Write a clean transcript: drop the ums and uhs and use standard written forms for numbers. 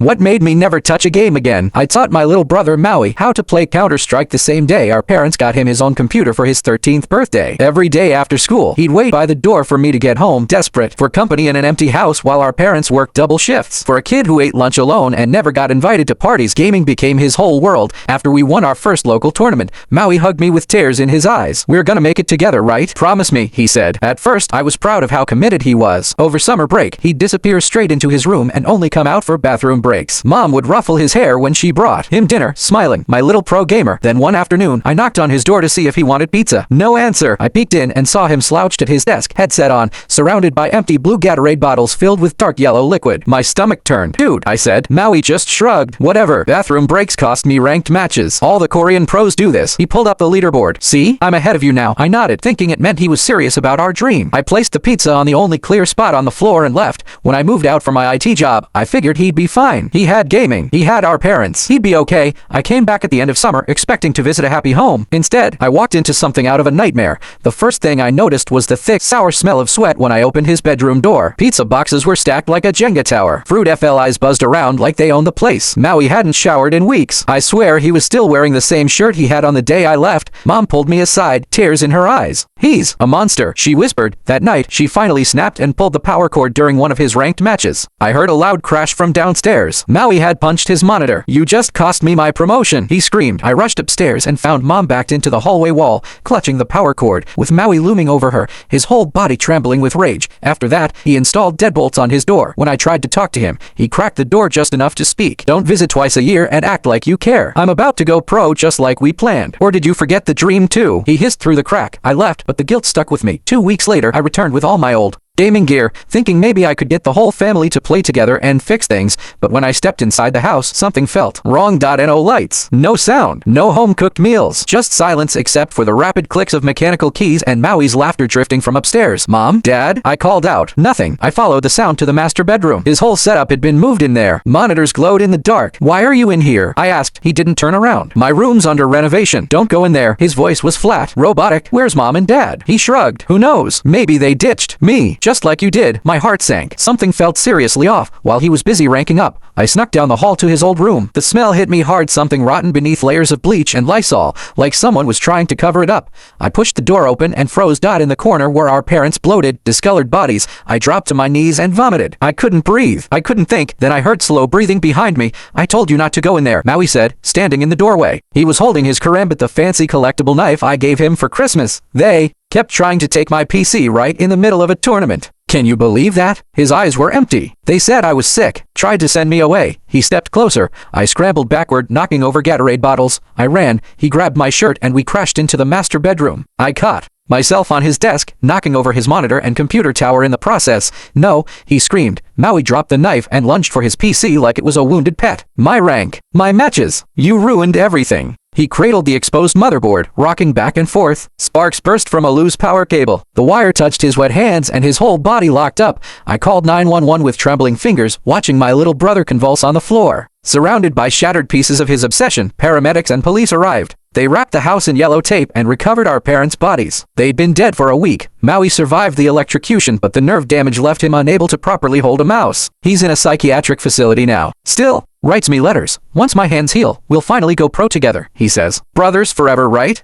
What made me never touch a game again? I taught my little brother Maui how to play Counter-Strike the same day our parents got him his own computer for his 13th birthday. Every day after school, he'd wait by the door for me to get home, desperate for company in an empty house while our parents worked double shifts. For a kid who ate lunch alone and never got invited to parties, gaming became his whole world. After we won our first local tournament, Maui hugged me with tears in his eyes. "We're gonna make it together, right? Promise me," he said. At first, I was proud of how committed he was. Over summer break, he'd disappear straight into his room and only come out for bathroom breaks. Mom would ruffle his hair when she brought him dinner, smiling, my little pro gamer. Then one afternoon, I knocked on his door to see if he wanted pizza. No answer. I peeked in and saw him slouched at his desk, headset on, surrounded by empty blue Gatorade bottles filled with dark yellow liquid. My stomach turned. "Dude," I said. Maui just shrugged. "Whatever. Bathroom breaks cost me ranked matches. All the Korean pros do this." He pulled up the leaderboard. "See? I'm ahead of you now." I nodded, thinking it meant he was serious about our dream. I placed the pizza on the only clear spot on the floor and left. When I moved out for my IT job, I figured he'd be fine. He had gaming. He had our parents. He'd be okay. I came back at the end of summer, expecting to visit a happy home. Instead, I walked into something out of a nightmare. The first thing I noticed was the thick, sour smell of sweat when I opened his bedroom door. Pizza boxes were stacked like a Jenga tower. Fruit FLIs buzzed around like they owned the place. Maui hadn't showered in weeks. I swear he was still wearing the same shirt he had on the day I left. Mom pulled me aside, tears in her eyes. "He's a monster," she whispered. That night, she finally snapped and pulled the power cord during one of his ranked matches. I heard a loud crash from downstairs. Maui had punched his monitor. "You just cost me my promotion," he screamed. I rushed upstairs and found Mom backed into the hallway wall, clutching the power cord, with Maui looming over her, his whole body trembling with rage. After that, he installed deadbolts on his door. When I tried to talk to him, he cracked the door just enough to speak. "Don't visit twice a year and act like you care. I'm about to go pro just like we planned. Or did you forget the dream too?" He hissed through the crack. I left, but the guilt stuck with me. 2 weeks later, I returned with all my old gaming gear, thinking maybe I could get the whole family to play together and fix things, but when I stepped inside the house, something felt wrong. No lights, no sound, no home-cooked meals, just silence except for the rapid clicks of mechanical keys and Maui's laughter drifting from upstairs. "Mom? Dad?" I called out. Nothing. I followed the sound to the master bedroom. His whole setup had been moved in there. Monitors glowed in the dark. "Why are you in here?" I asked. He didn't turn around. "My room's under renovation. Don't go in there." His voice was flat, robotic. "Where's Mom and Dad?" He shrugged. "Who knows? Maybe they ditched me. Just like you did." My heart sank. Something felt seriously off. While he was busy ranking up, I snuck down the hall to his old room. The smell hit me hard, something rotten beneath layers of bleach and Lysol, like someone was trying to cover it up. I pushed the door open and froze in the corner where our parents' bloated, discolored bodies. I dropped to my knees and vomited. I couldn't breathe. I couldn't think. Then I heard slow breathing behind me. "I told you not to go in there," Maui said, standing in the doorway. He was holding his karambit, the fancy collectible knife I gave him for Christmas. "They kept trying to take my PC right in the middle of a tournament. Can you believe that?" His eyes were empty. "They said I was sick, tried to send me away." He stepped closer. I scrambled backward, knocking over Gatorade bottles. I ran. He grabbed my shirt and we crashed into the master bedroom. I caught myself on his desk, knocking over his monitor and computer tower in the process. "No," he screamed. Maui dropped the knife and lunged for his PC like it was a wounded pet. "My rank, my matches, you ruined everything." He cradled the exposed motherboard, rocking back and forth. Sparks burst from a loose power cable. The wire touched his wet hands and his whole body locked up. I called 911 with trembling fingers, watching my little brother convulse on the floor. Surrounded by shattered pieces of his obsession, paramedics and police arrived. They wrapped the house in yellow tape and recovered our parents' bodies. They'd been dead for a week. Maui survived the electrocution, but the nerve damage left him unable to properly hold a mouse. He's in a psychiatric facility now. Still, writes me letters. "Once my hands heal, we'll finally go pro together," he says. "Brothers forever, right?"